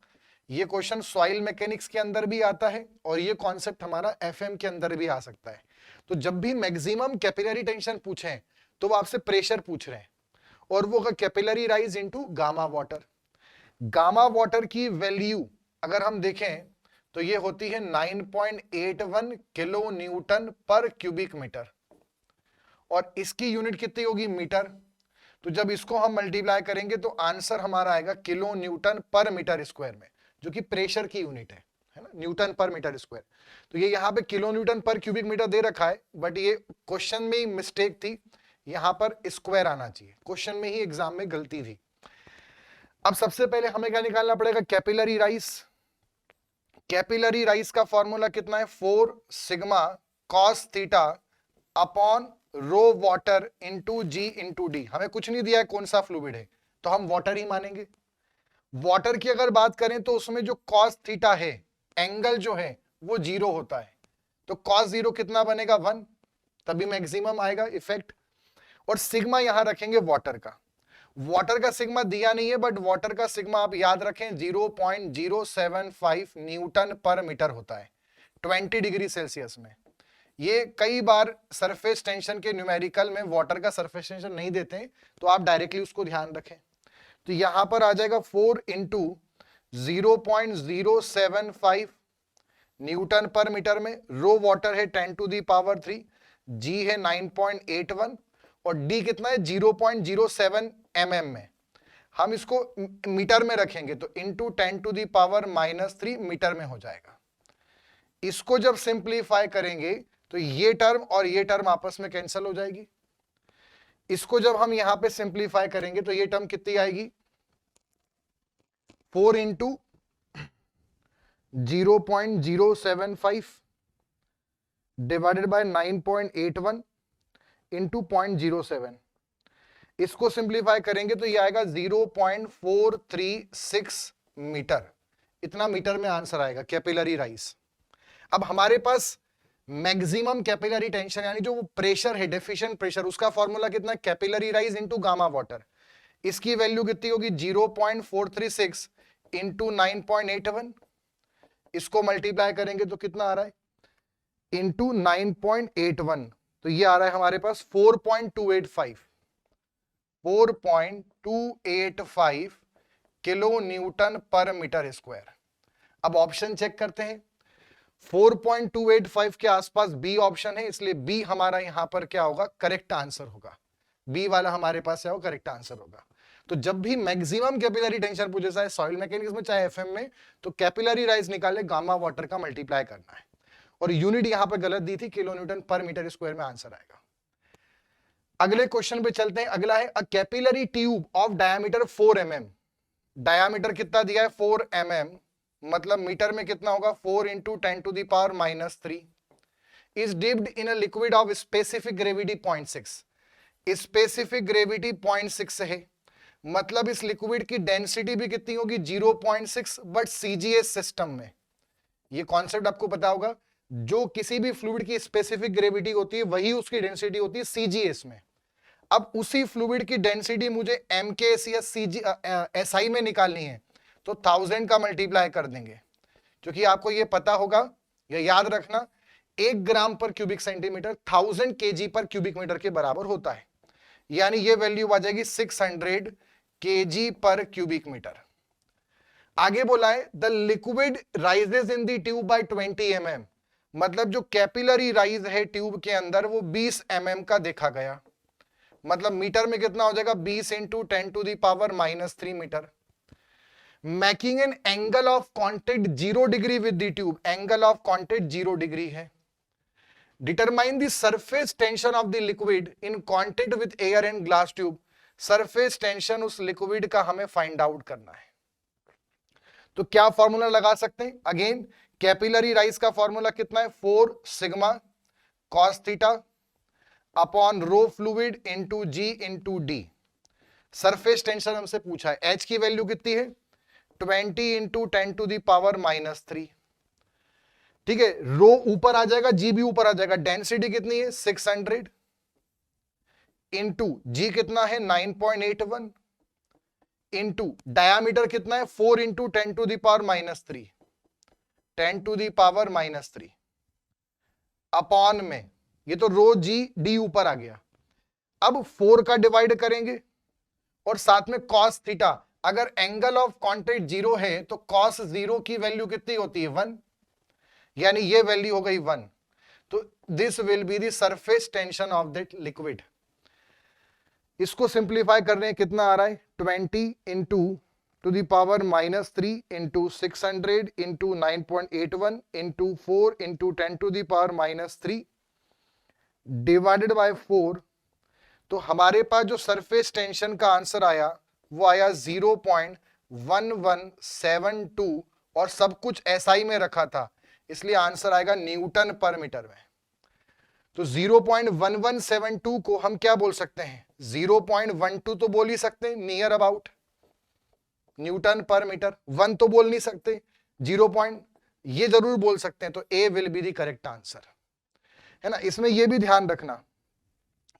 ये क्वेश्चन सॉइल मैकेनिक्स के अंदर भी आता है और ये कॉन्सेप्ट हमारा एफएम के अंदर भी आ सकता है। तो जब भी मैक्सिमम कैपिलरी टेंशन पूछे तो वो आपसे प्रेशर पूछ रहे हैं और वो capillary rise into gamma water. Gamma water की वैल्यू अगर हम देखें तो ये होती है 9.81 किलो न्यूटन पर क्यूबिक मीटर और इसकी यूनिट कितनी होगी, मीटर। तो जब इसको हम मल्टीप्लाई करेंगे तो आंसर हमारा आएगा किलो न्यूटन पर मीटर स्क्वायर में, जो कि प्रेशर की यूनिट है ना, न्यूटन पर मीटर स्क्वायर। तो ये यहाँ पे किलो न्यूटन पर क्यूबिक मीटर दे रखा है, बट ये क्वेश्चन में ही मिस्टेक थी, यहां पर स्क्वायर आना चाहिए, क्वेश्चन में ही एग्जाम में गलती थी। अब सबसे पहले हमें क्या निकालना पड़ेगा, कैपिलरी राइज। कैपिलरी राइज का फॉर्मूला कितना है, 4 sigma cos theta upon rho water into g into d. हमें कुछ नहीं दिया है कौन सा फ्लूइड है, तो हम वाटर ही मानेंगे। वाटर की अगर बात करें तो उसमें जो कॉस थीटा है, एंगल जो है वो 0 होता है, तो कॉस 0 कितना बनेगा 1, तभी मैक्सिमम आएगा इफेक्ट। और सिग्मा यहां रखेंगे वाटर का। वाटर का सिग्मा दिया नहीं है, बट वाटर का सिग्मा आप याद रखें 0.075 न्यूटन पर मीटर होता है 20 डिग्री सेल्सियस में। ये कई बार सरफेस टेंशन के न्यूमेरिकल में वाटर का सरफेस टेंशन नहीं देते, तो आप डायरेक्टली उसको ध्यान रखें। तो यहां पर आ जाएगा 4 इंटू 0.075 न्यूटन पर मीटर में। रो वाटर है 10 टू दी पावर 3, जी है 9.81 और डी कितना है 0.07 mm में। हम इसको मीटर में रखेंगे तो into 10 to the power -3 metre में हो जाएगा। इसको जब सिंप्लीफाई करेंगे तो ये टर्म और ये टर्म आपस में कैंसिल हो जाएगी। इसको जब हम यहां पे सिंप्लीफाई करेंगे तो ये टर्म कितनी आएगी 4 इंटू 0.075 डिवाइडेड बाय 9.81 इंटू 0.07। इसको सिंप्लीफाई करेंगे तो ये आएगा 0.436 मीटर। इतना मीटर में आंसर आएगा कैपिलरी राइज। अब हमारे पास मैक्सिमम कैपिलरी टेंशन यानी जो प्रेशर है, डेफिशिएंट प्रेशर, उसका फॉर्मूला कितना है capillary rise into gamma water. इसकी वैल्यू कितनी होगी 0.436 इंटू 9.81। इसको मल्टीप्लाई करेंगे तो कितना आ रहा है इंटू 9.81, तो ये आ रहा है हमारे पास 4.285 किलो न्यूटन पर मीटर स्क्वायर। अब ऑप्शन चेक करते हैं। 4.285 के आसपास बी ऑप्शन है, इसलिए बी हमारा यहां पर क्या होगा करेक्ट आंसर होगा। बी वाला हमारे पास क्या होगा करेक्ट आंसर होगा। तो जब भी मैक्सिमम कैपिलरी टेंशन पूछे चाहे सॉइल मैकेनिक्स में चाहे एफएम में, तो कैपिलरी राइज निकाले गामा वाटर का मल्टीप्लाई करना है। और यूनिट यहां पर गलत दी थी, किलो न्यूटन पर मीटर स्क्वायर में आंसर आएगा। अगले क्वेश्चन पे चलते हैं। अगला है अ capillary tube of diameter 4 mm। Diameter कितना दिया है 4 mm, मतलब मीटर में कितना होगा 4 into 10 to the power -3 is dipped in a liquid of specific gravity 0.6। Specific gravity 0.6 है, मतलब इस लिक्विड की डेंसिटी भी कितनी होगी 0.6, बट सीजीएस सिस्टम में। ये कॉन्सेप्ट आपको पता होगा, जो किसी भी फ्लूइड की स्पेसिफिक ग्रेविटी होती है वही उसकी डेंसिटी होती है सीजीएस में। अब उसी फ्लूइड की डेंसिटी मुझे एमकेएस या एसआई में निकालनी है, तो 1000 का मल्टीप्लाई कर देंगे, क्योंकि आपको ये पता होगा या याद रखना 1 ग्राम पर क्यूबिक सेंटीमीटर 1000 केजी पर क्यूबिक मीटर के बराबर होता है। यानी ये वैल्यू आ जाएगी 600 केजी पर क्यूबिक मीटर। आगे बोला है the liquid rises in the tube bye 20 mm, मतलब जो कैपिलरी राइज है ट्यूब के अंदर वो 20 mm का देखा गया, मतलब मीटर में कितना हो जाएगा 20 into 10 to the power -3 metre. Making an angle of contact 0 degree with the tube, angle of contact 0 degree है। Determine the surface tension of the liquid in contact with air and glass tube. Surface tension उस liquid का हमें find out करना है। तो क्या formula लगा सकते हैं, अगेन कैपिलरी राइज का फॉर्मूला कितना है 4 sigma cos theta upon rho fluid into g into d. Surface tension हमसे पूछा है, एच की वैल्यू कितनी है 20 इंटू 10 टू दी पावर -3। ठीक है, रो ऊपर आ जाएगा, जी भी ऊपर आ जाएगा। डेंसिटी कितनी है 600 इंटू जी कितना है 9.81 इंटू डायामीटर कितना है 4 into 10 to the power -3, 10 to the power -3 upon में, ये तो रो जी डी ऊपर आ गया। अब 4 का डिवाइड करेंगे और साथ में कॉस थीटा। अगर एंगल ऑफ कांटेक्ट 0 है तो कॉस 0 की वैल्यू कितनी होती है 1, यानी ये वैल्यू हो गई 1। तो this will be the surface tension of that liquid. इसको सिंप्लीफाई कर रहे हैं, कितना आ रहा है 20 into to the power -3 into 600 into 9.81 into 4 into 10 to the power -3 divided by 4। तो हमारे पास जो सरफेस टेंशन का आंसर आया वो आया 0.1172 और सब कुछ एसआई में रखा था, इसलिए आंसर आएगा न्यूटन पर मीटर में। तो 0.1172 को हम क्या बोल सकते हैं, 0.12 तो बोल ही सकते हैं, नियर अबाउट न्यूटन पर मीटर। 1 तो बोल नहीं सकते, 0. ये जरूर बोल सकते हैं, तो A will be the correct answer, है ना। इसमें यह भी ध्यान रखना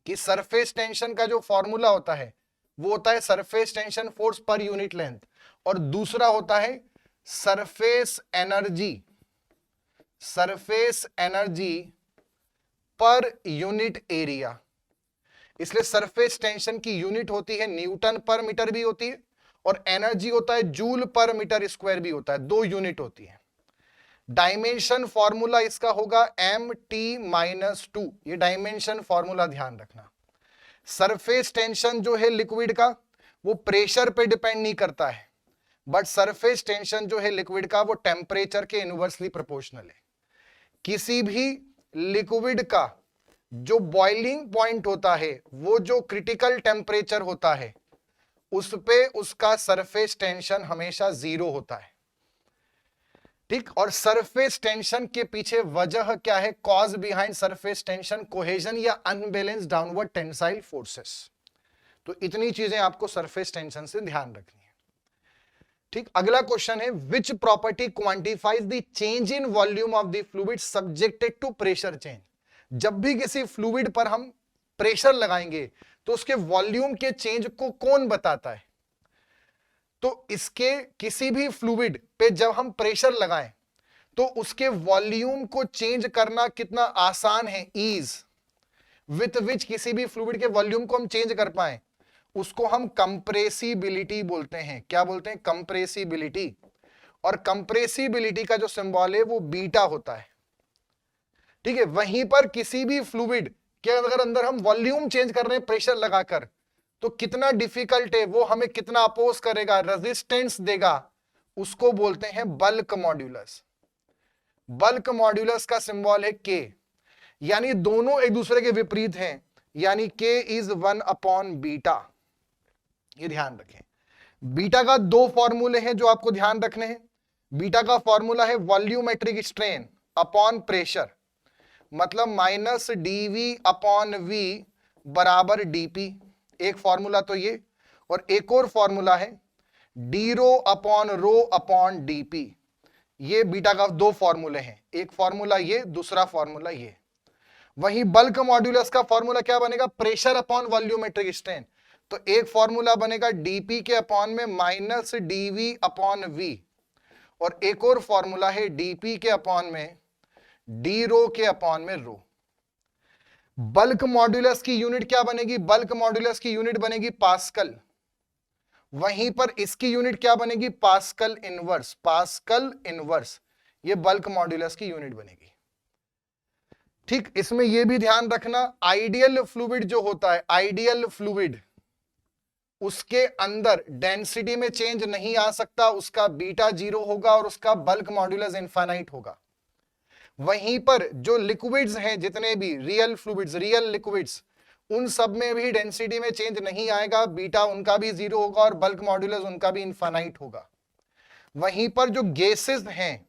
कि सरफेस टेंशन का जो फॉर्मूला होता है वो होता है surface tension force per unit length, और दूसरा होता है surface energy per unit area. इसलिए सरफेस टेंशन की यूनिट होती है न्यूटन पर मीटर भी होती है, और एनर्जी होता है जूल पर मीटर स्क्वायर भी होता है, 2 यूनिट होती है। डायमेंशन फॉर्मूला इसका होगा mt-2, ये डायमेंशन फॉर्मूला ध्यान रखना। सरफेस टेंशन जो है लिक्विड का वो प्रेशर पे डिपेंड नहीं करता है, बट सरफेस टेंशन जो है लिक्विड का वो टेम्परेचर के इनवर्सली प्रोपोर्शनल है। किसी भी लिक्विड का जो बॉइलिंग पॉइंट होता है, वो जो क्रिटिकल टेम्परेचर होता है, उस पे उसका सरफेस टेंशन हमेशा 0 होता है, ठीक। और सरफेस टेंशन के पीछे वजह क्या है, cause behind surface tension, cohesion या अनबैलेंस डाउनवर्ड टेंसाइल फोर्सेस। तो इतनी चीजें आपको सरफेस टेंशन से ध्यान रखनी है, ठीक। अगला क्वेश्चन है, which property quantifies the change in volume of the fluid subjected to pressure change. जब भी किसी फ्लूइड पर हम प्रेशर लगाएंगे तो उसके वॉल्यूम के चेंज को कौन बताता है। तो इसके किसी भी फ्लूइड पे जब हम प्रेशर लगाएं तो उसके वॉल्यूम को चेंज करना कितना आसान है, ईज विथ विच किसी भी फ्लूइड के वॉल्यूम को हम चेंज कर पाए, उसको हम कंप्रेसिबिलिटी बोलते हैं। क्या बोलते हैं, कंप्रेसिबिलिटी। और कंप्रेसिबिलिटी का जो सिंबल है वो बीटा होता है, ठीक है। वहीं पर किसी भी फ्लूइड के अगर अंदर हम वॉल्यूम चेंज कर रहे हैं प्रेशर लगाकर, तो कितना डिफिकल्ट है, वो हमें कितना अपोज करेगा, रेजिस्टेंस देगा, उसको बोलते हैं बल्क मॉड्यूलस। बल्क मॉड्यूलस का सिंबल है के, यानी दोनों एक दूसरे के विपरीत हैं, यानी के इज 1/बीटा। ये ध्यान रखें। बीटा का 2 फॉर्मूले हैं जो आपको ध्यान रखने हैं। बीटा का फॉर्मूला है वॉल्यूमेट्रिक स्ट्रेन अपॉन प्रेशर, मतलब -dV/V बराबर dP, एक फॉर्मूला तो ये। और एक और फॉर्मूला है dρ/ρ/dP। ये बीटा का 2 फॉर्मूले हैं, एक फॉर्मूला ये, दूसरा फॉर्मूला ये। वहीं बल्क मॉड्यूलस का फॉर्मूला क्या बनेगा, प्रेशर अपॉन वॉल्यूमेट्रिक स्ट्रेन। तो एक फॉर्मूला बनेगा dP के अपॉन में -dV/V, और एक और फॉर्मूला है dP के अपॉन में dρ के अपॉन में ρ। बल्क मॉड्यूलस की यूनिट क्या बनेगी, बल्क मॉड्यूलस की यूनिट बनेगी पास्कल। वहीं पर इसकी यूनिट क्या बनेगी, पास्कल इनवर्स। पास्कल इनवर्स ये बल्क मॉड्यूलस की यूनिट बनेगी, ठीक। इसमें यह भी ध्यान रखना, आइडियल फ्लूइड जो होता है, आइडियल फ्लूइड, उसके अंदर डेंसिटी में चेंज नहीं आ सकता, उसका बीटा 0 होगा और उसका बल्क मॉड्यूलस इनफाइनाइट होगा। वहीं पर जो लिक्विड्स हैं, जितने भी रियल फ्लूइड्स, रियल लिक्विड्स, उन सब में भी डेंसिटी में चेंज नहीं आएगा, बीटा उनका भी 0 होगा और बल्क मॉड्यूलस उनका भी इनफाइनाइट होगा। वहीं पर जो गैसेस हैं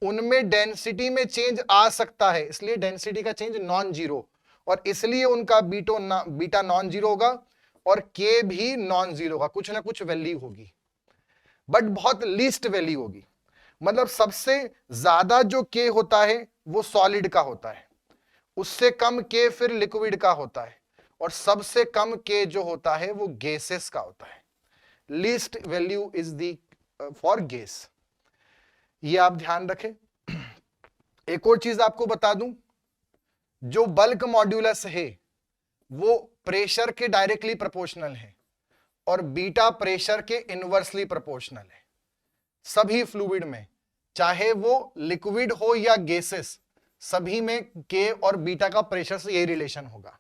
उनमें डेंसिटी में चेंज आ सकता है, इसलिए डेंसिटी का चेंज नॉन जीरो, और इसलिए उनका बीटा नॉन जीरो होगा और के भी नॉन जीरो होगा, कुछ ना कुछ वैल्यू होगी, बट बहुत लीस्ट वैल्यू होगी। मतलब सबसे ज्यादा जो के होता है वो सॉलिड का होता है, उससे कम के फिर लिक्विड का होता है, और सबसे कम के जो होता है वो गैसेस का होता है। Least value is the for gas, ये आप ध्यान रखें। एक और चीज आपको बता दूं, जो बल्क मॉड्यूलस है वो प्रेशर के डायरेक्टली प्रोपोर्शनल है और बीटा प्रेशर के इनवर्सली प्रोपोर्शनल है। सभी फ्लूइड में, चाहे वो लिक्विड हो या गैसेस, सभी में के और बीटा का प्रेशर से यही रिलेशन होगा।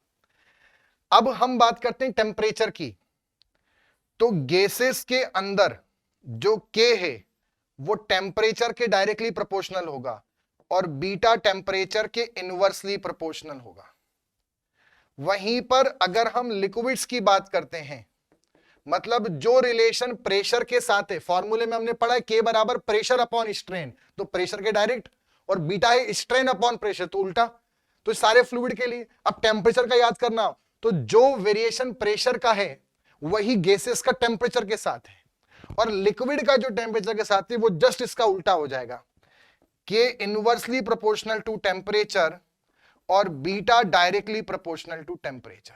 अब हम बात करते हैं टेम्परेचर की, तो गैसेस के अंदर जो के है वो टेम्परेचर के डायरेक्टली प्रोपोर्शनल होगा और बीटा टेम्परेचर के इनवर्सली प्रोपोर्शनल होगा। वहीं पर अगर हम लिक्विड्स की बात करते हैं, मतलब जो रिलेशन प्रेशर के साथ है, फॉर्मूले में हमने पढ़ा है के बराबर प्रेशर अपॉन स्ट्रेन, तो प्रेशर के डायरेक्ट, और बीटा है स्ट्रेन अपॉन प्रेशर, तो उल्टा। तो सारे फ्लूइड के लिए। अब टेम्परेचर का याद करना हो तो जो वेरिएशन प्रेशर का है वही गैसेस का टेम्परेचर के साथ है, और लिक्विड का जो टेम्परेचर के साथ है वो जस्ट इसका उल्टा हो जाएगा, के इनवर्सली प्रोपोर्शनल टू टेम्परेचर और beta directly proportional to temperature.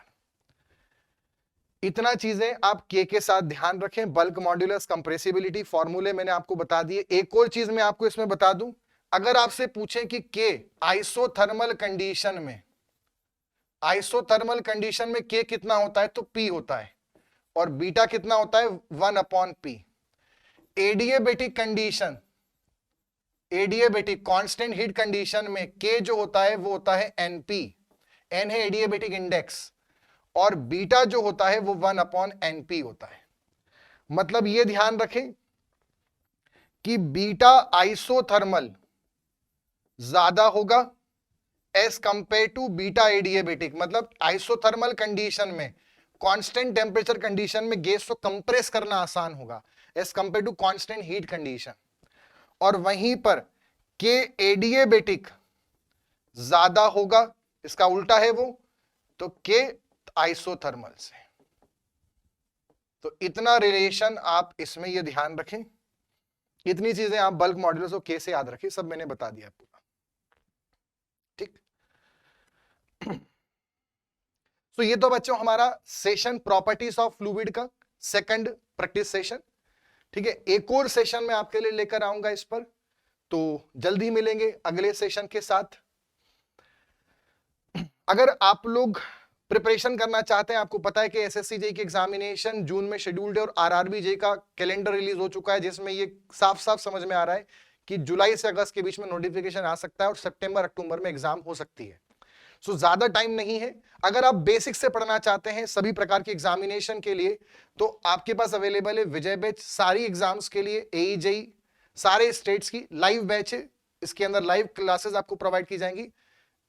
इतना चीजें आप के साथ ध्यान रखें। बल्क मॉड्यूलस, कंप्रेसिबिलिटी, फॉर्मूले मैंने आपको बता दिए। एक और चीज मैं आपको इसमें बता दूं, अगर आपसे पूछें कि के आइसोथर्मल कंडीशन में के कितना होता है तो पी होता है, और बीटा कितना होता है 1/p। Adiabatic constant heat condition में के जो होता है वो होता है np, n है एडियाबेटिक इंडेक्स, और बीटा जो होता है वो 1/np होता है। मतलब ये ध्यान रखें कि बीटा आइसोथर्मल ज्यादा होगा as compare to beta adiabatic. मतलब आइसोथर्मल कंडीशन में, कांस्टेंट टेम्परेचर कंडीशन में गैस को कंप्रेस करना आसान होगा as compare to constant heat condition, और वहीं पर के एडियाबेटिक ज्यादा होगा, इसका उल्टा है वो, तो के आइसोथर्मल से। तो इतना रिलेशन आप इसमें ये ध्यान रखें, इतनी चीजें आप बल्क मॉड्यूलस और के से याद रखें, सब मैंने बता दिया पूरा, ठीक। तो ये तो बच्चों हमारा सेशन प्रॉपर्टीज ऑफ फ्लूइड का सेकंड प्रैक्टिस सेशन, ठीक है। एक और सेशन में आपके लिए लेकर आऊंगा इस पर, तो जल्दी मिलेंगे अगले सेशन के साथ। अगर आप लोग प्रिपरेशन करना चाहते हैं, आपको पता है कि एसएससी जेईई की एग्जामिनेशन जून में शेड्यूल्ड है और आरआरबी जेईई का कैलेंडर रिलीज हो चुका है, जिसमें ये साफ साफ समझ में आ रहा है कि जुलाई से अगस्त के बीच में नोटिफिकेशन आ सकता है और सितंबर अक्टूबर में एग्जाम हो सकती है। सो ज्यादा टाइम नहीं है। अगर आप बेसिक से पढ़ना चाहते हैं सभी प्रकार की एग्जामिनेशन के लिए, तो आपके पास अवेलेबल है विजय बैच, सारी एग्जाम्स के लिए, एई जेईई सारे स्टेट्स की लाइव बैच है। इसके अंदर लाइव क्लासेस आपको प्रोवाइड की जाएंगी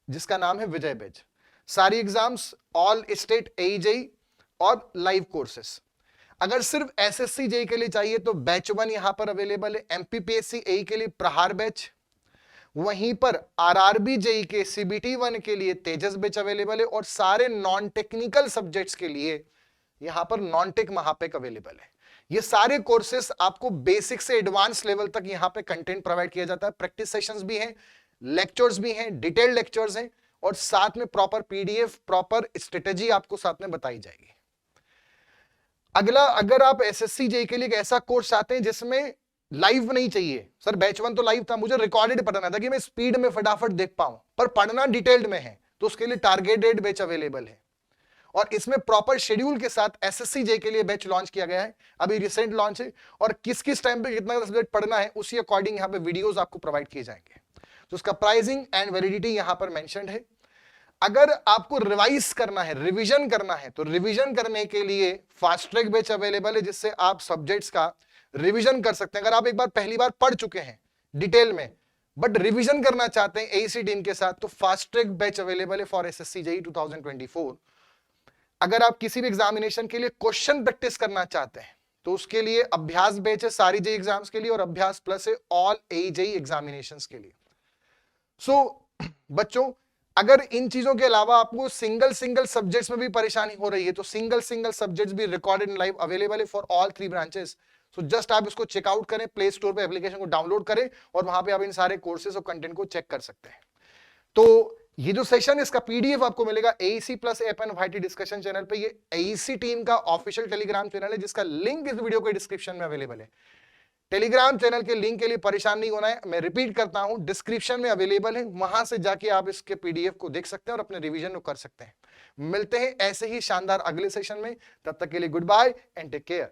जिसका नाम है विजय बैच। सारी एग्जाम्स ऑल स्टेट एई जेईई और लाइव कोर्सेस। अगर सिर्फ एसएससी जेईई के लिए चाहिए तो बैच 1 यहां पर अवेलेबल है, एमपीपीएससी एई के लिए प्रहार बैच, वहीं पर आरआरबी जेईई के सीबीटी 1 के लिए तेजस बैच अवेलेबल है, और सारे नॉन टेक्निकल सब्जेक्ट्स के लिए यहां पर नॉन टेक महापेक अवेलेबल है। ये सारे कोर्सेस आपको बेसिक से एडवांस लेवल तक यहां पे कंटेंट प्रोवाइड किया जाता है। प्रैक्टिस सेशंस भी हैं, लेक्चर्स भी हैं, डिटेल्ड लेक्चर्स हैं, और साथ में प्रॉपर पीडीएफ, प्रॉपर स्ट्रेटेजी आपको साथ में बताई जाएगी। अगला, अगर आप एसएससी जेईई के लिए एक ऐसा कोर्स चाहते हैं जिसमें लाइव नहीं चाहिए, सर बैच 1 तो लाइव था, मुझे रिकॉर्डेड पढ़ना था कि मैं स्पीड में फटाफट देख पाऊं, पर पढ़ना डिटेल्ड में है, तो उसके लिए टारगेटेड बैच अवेलेबल है, और इसमें प्रॉपर शेड्यूल के साथ एसएससी जेईई के लिए बैच लॉन्च किया गया है, अभी रिसेंट लॉन्च है, और किस किस टाइम पे कितना सब्जेक्ट पढ़ना है उसी अकॉर्डिंग यहाँ पे वीडियोस आपको प्रोवाइड किए जाएंगे। तो उसका प्राइसिंग एंड वैलिडिटी यहाँ पर मेंशन्ड है। अगर आपको रिवाइज करना है, रिवीजन करना है, तो रिवीजन करने के लिए फास्ट ट्रैक बैच अवेलेबल है, जिससे आप सब्जेक्ट्स का रिवीजन कर सकते हैं। अगर आप एक बार पहली बार पढ़ चुके हैं डिटेल में बट रिवीजन करना चाहते हैं एईसी टीम के साथ, तो फास्ट ट्रैक बैच अवेलेबल है फॉर एसएससी जेईई 2024। अगर आप किसी भी एग्जामिनेशन के लिए क्वेश्चन प्रैक्टिस करना चाहते हैं तो उसके लिए अभ्यास बैच है सारी जेईई एग्जाम्स के लिए, और अभ्यास प्लस है ऑल एई जेईई एग्जामिनेशंस के लिए। सो बच्चों, अगर इन चीजों के अलावा आपको सिंगल सब्जेक्ट्स में भी परेशानी हो रही है तो सिंगल सब्जेक्ट्स भी रिकॉर्डेड इन लाइव अवेलेबल है for all 3 branches. So just आप इसको चेकआउट करें, प्ले स्टोर पे एप्लीकेशन को डाउनलोड करें, और वहां पे आप इन सारे कोर्सेज और कंटेंट को चेक कर सकते हैं। तो ये जो सेशन है इसका पीडीएफ आपको मिलेगा AEC plus app and YT discussion channel पे। ये एईसी टीम का ऑफिशियल टेलीग्राम चैनल है जिसका लिंक इस वीडियो के डिस्क्रिप्शन में अवेलेबल है। टेलीग्राम चैनल के लिंक के लिए परेशान नहीं होना है, मैं रिपीट करता हूं, डिस्क्रिप्शन में अवेलेबल है, वहां से जाके आप इसके पीडीएफ को देख सकते हैं और अपने रिवीजन को कर सकते हैं। मिलते हैं ऐसे ही शानदार अगले सेशन में, तब तक के लिए good bye and take care.